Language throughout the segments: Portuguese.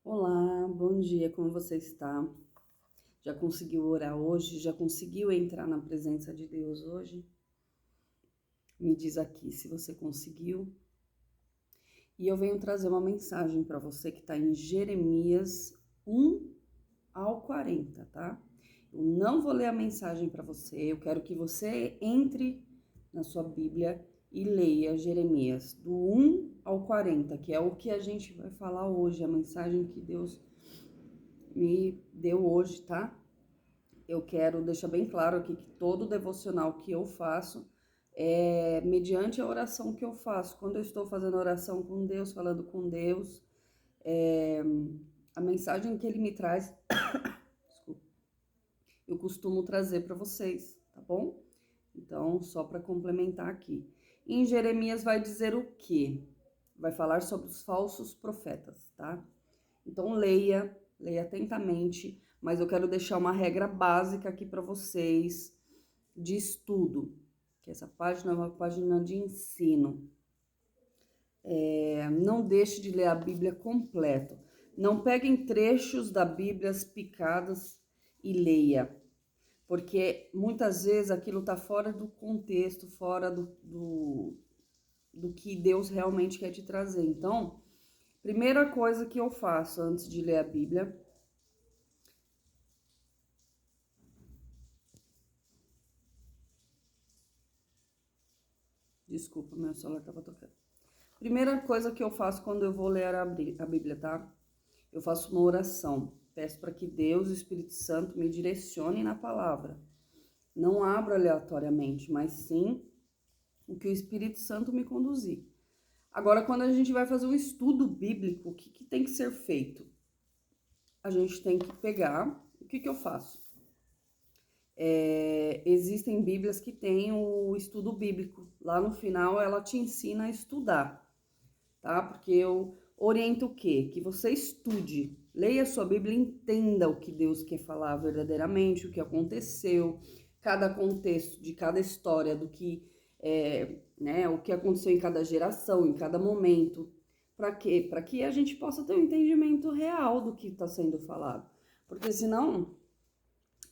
Olá, bom dia, como você está? Já conseguiu orar hoje? Já conseguiu entrar na presença de Deus hoje? Me diz aqui se você conseguiu. E eu venho trazer uma mensagem para você que está em Jeremias 1 ao 40, tá? Eu não vou ler a mensagem para você, eu quero que você entre na sua Bíblia e leia Jeremias do 1 ao 40, que é o que a gente vai falar hoje, a mensagem que Deus me deu hoje, tá? Eu quero deixar bem claro aqui que todo devocional que eu faço é mediante a oração que eu faço. Quando eu estou fazendo oração com Deus, falando com Deus, é, a mensagem que Ele me traz, desculpa, eu costumo trazer para vocês, tá bom? Então, só para complementar aqui. Em Jeremias vai dizer o quê? Vai falar sobre os falsos profetas, tá? Então leia atentamente, mas eu quero deixar uma regra básica aqui para vocês de estudo, que essa página é uma página de ensino. Não deixe de ler a Bíblia completo. Não peguem trechos da Bíblia picadas e leia, porque muitas vezes aquilo está fora do contexto, fora do que Deus realmente quer te trazer. Então, primeira coisa que eu faço antes de ler a Bíblia, desculpa, meu celular estava tocando. Primeira coisa que eu faço quando eu vou ler a Bíblia, tá? Eu faço uma oração. Peço para que Deus, o Espírito Santo, me direcione na palavra. Não abro aleatoriamente, mas sim o que o Espírito Santo me conduzir. Agora, quando a gente vai fazer um estudo bíblico, o que tem que ser feito? A gente tem que pegar. O que eu faço? Existem Bíblias que têm o estudo bíblico. Lá no final, ela te ensina a estudar, tá? Porque eu oriento o quê? Que você estude, leia a sua Bíblia e entenda o que Deus quer falar verdadeiramente, o que aconteceu, cada contexto de cada história, do que né, o que aconteceu em cada geração, em cada momento. Para quê? Para que a gente possa ter um entendimento real do que está sendo falado. Porque senão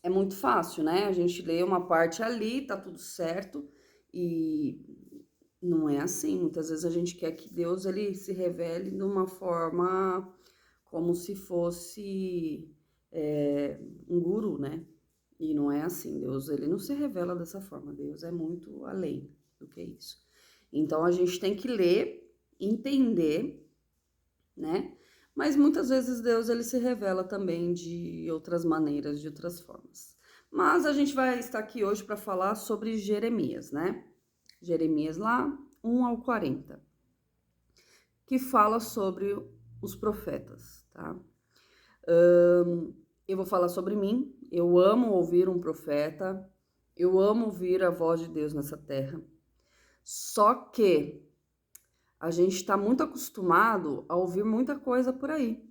é muito fácil, né? A gente lê uma parte ali, tá tudo certo, e não é assim. Muitas vezes a gente quer que Deus ele se revele de uma forma como se fosse um guru, né? E não é assim. Deus ele não se revela dessa forma. Deus é muito além do que isso. Então a gente tem que ler, entender, né? Mas muitas vezes Deus ele se revela também de outras maneiras, de outras formas. Mas a gente vai estar aqui hoje para falar sobre Jeremias, né? Jeremias lá 1 ao 40, que fala sobre os profetas, tá? Eu vou falar sobre mim. Eu amo ouvir um profeta. Eu amo ouvir a voz de Deus nessa terra. Só que a gente está muito acostumado a ouvir muita coisa por aí.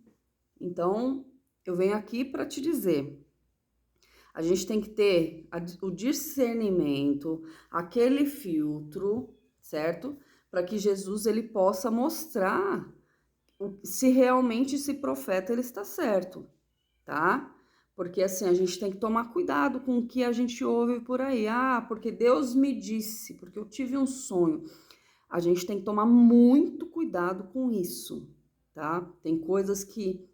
Então, eu venho aqui para te dizer, a gente tem que ter o discernimento, aquele filtro, certo? Para que Jesus ele possa mostrar se realmente esse profeta ele está certo, tá? Porque assim, a gente tem que tomar cuidado com o que a gente ouve por aí. Ah, porque Deus me disse, porque eu tive um sonho. A gente tem que tomar muito cuidado com isso, tá? Tem coisas que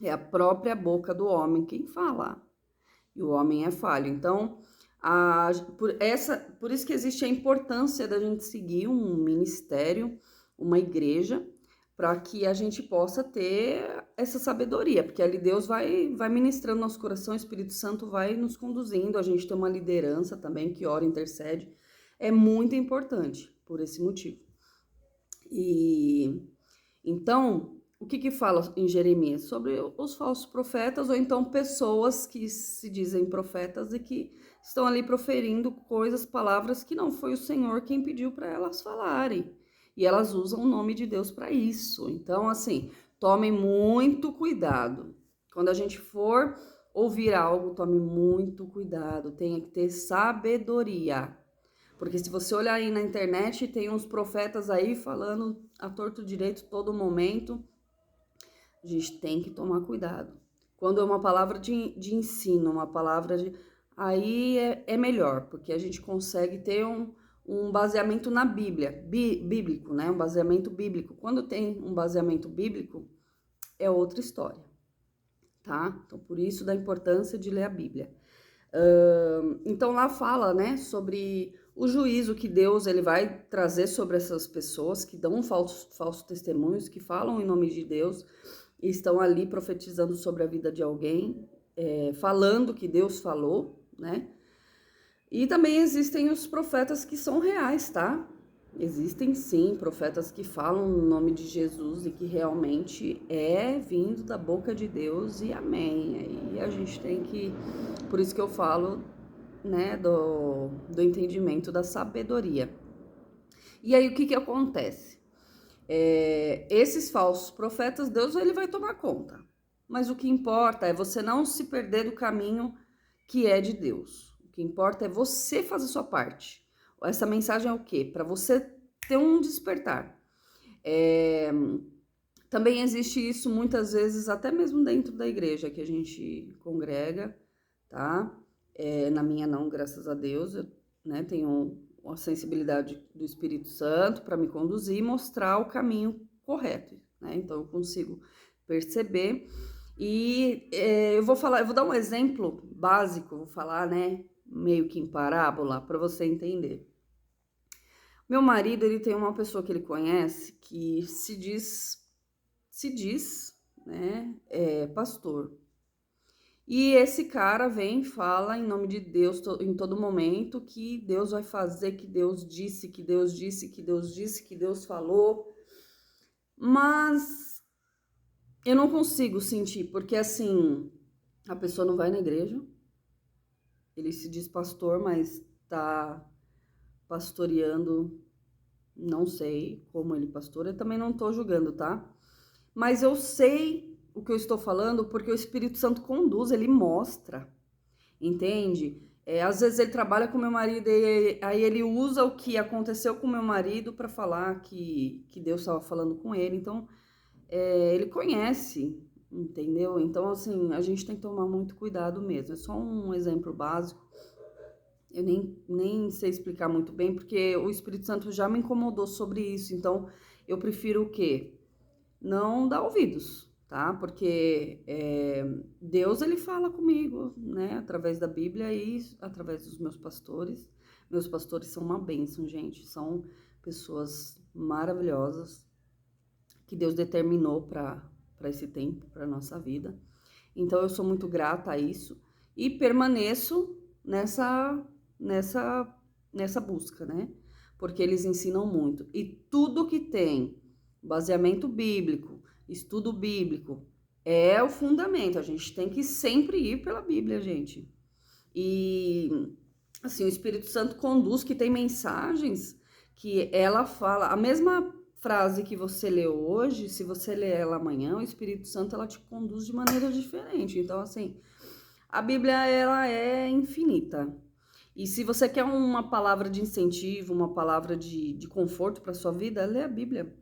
é a própria boca do homem quem fala. E o homem é falho. Então, por isso que existe a importância da gente seguir um ministério, uma igreja, para que a gente possa ter essa sabedoria, porque ali Deus vai ministrando nosso coração, o Espírito Santo vai nos conduzindo, a gente tem uma liderança também que ora, intercede, é muito importante por esse motivo. E então, o que fala em Jeremias? Sobre os falsos profetas, ou então pessoas que se dizem profetas e que estão ali proferindo coisas, palavras que não foi o Senhor quem pediu para elas falarem. E elas usam o nome de Deus para isso. Então, assim, tomem muito cuidado. Quando a gente for ouvir algo, tome muito cuidado. Tenha que ter sabedoria. Porque se você olhar aí na internet, tem uns profetas aí falando a torto direito todo momento. A gente tem que tomar cuidado. Quando é uma palavra de ensino, uma palavra de... Aí é melhor, porque a gente consegue ter um baseamento na Bíblia, bíblico, né? Um baseamento bíblico. Quando tem um baseamento bíblico, é outra história, tá? Então, por isso da importância de ler a Bíblia. Então, lá fala, né, sobre o juízo que Deus ele vai trazer sobre essas pessoas que dão falsos testemunhos, que falam em nome de Deus e estão ali profetizando sobre a vida de alguém, falando que Deus falou, né? E também existem os profetas que são reais, tá? Existem sim profetas que falam no nome de Jesus e que realmente é vindo da boca de Deus e amém. E a gente tem que, por isso que eu falo, né, do entendimento da sabedoria. E aí o que acontece? Esses falsos profetas, Deus ele vai tomar conta. Mas o que importa é você não se perder do caminho que é de Deus. O que importa é você fazer sua parte. Essa mensagem é o quê? Para você ter um despertar. Também existe isso muitas vezes, até mesmo dentro da igreja que a gente congrega, tá? Na minha não, graças a Deus, eu, né, tenho uma sensibilidade do Espírito Santo para me conduzir e mostrar o caminho correto, né? Então eu consigo perceber. E eu vou dar um exemplo básico, vou falar, né, meio que em parábola, para você entender. Meu marido, ele tem uma pessoa que ele conhece que se diz, né, pastor. E esse cara vem e fala em nome de Deus em todo momento que Deus vai fazer, que Deus disse, que Deus disse, que Deus disse, que Deus falou. Mas eu não consigo sentir, porque assim, a pessoa não vai na igreja, ele se diz pastor, mas tá pastoreando, não sei como ele pastoreia, também não tô julgando, tá? Mas eu sei o que eu estou falando porque o Espírito Santo conduz, ele mostra, entende? Às vezes ele trabalha com meu marido e aí ele usa o que aconteceu com meu marido para falar que Deus estava falando com ele. Então, ele conhece, entendeu? Então, assim, a gente tem que tomar muito cuidado mesmo. É só um exemplo básico. Eu nem sei explicar muito bem, porque o Espírito Santo já me incomodou sobre isso. Então, eu prefiro o quê? Não dar ouvidos, tá? Porque Deus, ele fala comigo, né? Através da Bíblia e através dos meus pastores. Meus pastores são uma bênção, gente. São pessoas maravilhosas que Deus determinou para esse tempo, para nossa vida. Então, eu sou muito grata a isso e permaneço nessa busca, né? Porque eles ensinam muito. E tudo que tem baseamento bíblico, estudo bíblico, é o fundamento. A gente tem que sempre ir pela Bíblia, gente. E, assim, o Espírito Santo conduz, que tem mensagens que ela fala, a mesma frase que você leu hoje, se você ler ela amanhã, o Espírito Santo, ela te conduz de maneira diferente. Então, assim, a Bíblia, ela é infinita. E se você quer uma palavra de incentivo, uma palavra de conforto para sua vida, lê a Bíblia.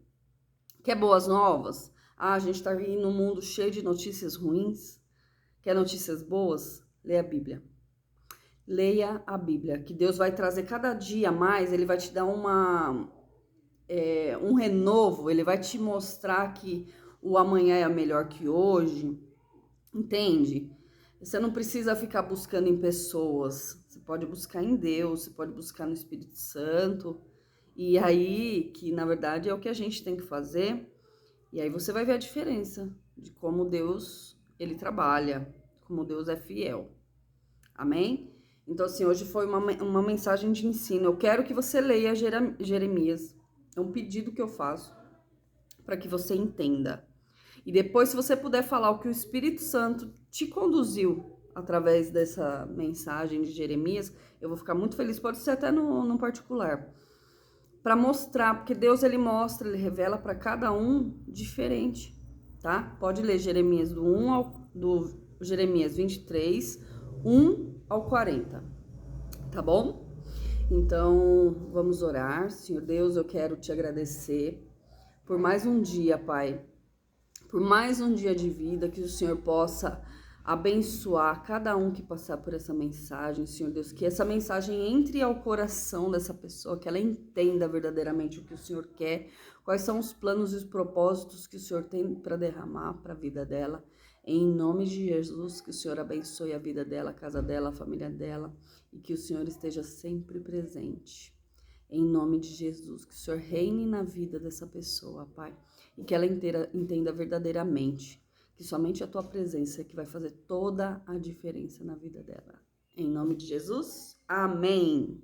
Quer boas novas? A gente está aí num mundo cheio de notícias ruins. Quer notícias boas? Lê a Bíblia. Leia a Bíblia, que Deus vai trazer cada dia mais, ele vai te dar um renovo, ele vai te mostrar que o amanhã é melhor que hoje, entende? Você não precisa ficar buscando em pessoas, você pode buscar em Deus, você pode buscar no Espírito Santo, e aí, que na verdade é o que a gente tem que fazer, e aí você vai ver a diferença de como Deus, ele trabalha, como Deus é fiel. Amém? Então, assim, hoje foi uma mensagem de ensino. Eu quero que você leia Jeremias. É um pedido que eu faço para que você entenda. E depois, se você puder falar o que o Espírito Santo te conduziu através dessa mensagem de Jeremias, eu vou ficar muito feliz. Pode ser até no particular. Para mostrar, porque Deus, ele mostra, ele revela para cada um diferente, tá? Pode ler Jeremias do Jeremias 23, 1 ao 40, tá bom? Então, vamos orar. Senhor Deus, eu quero te agradecer por mais um dia, Pai, por mais um dia de vida, que o Senhor possa abençoar cada um que passar por essa mensagem, Senhor Deus, que essa mensagem entre ao coração dessa pessoa, que ela entenda verdadeiramente o que o Senhor quer, quais são os planos e os propósitos que o Senhor tem para derramar para a vida dela. Em nome de Jesus, que o Senhor abençoe a vida dela, a casa dela, a família dela, e que o Senhor esteja sempre presente. Em nome de Jesus, que o Senhor reine na vida dessa pessoa, Pai, e que ela entenda verdadeiramente que somente a Tua presença é que vai fazer toda a diferença na vida dela. Em nome de Jesus, amém!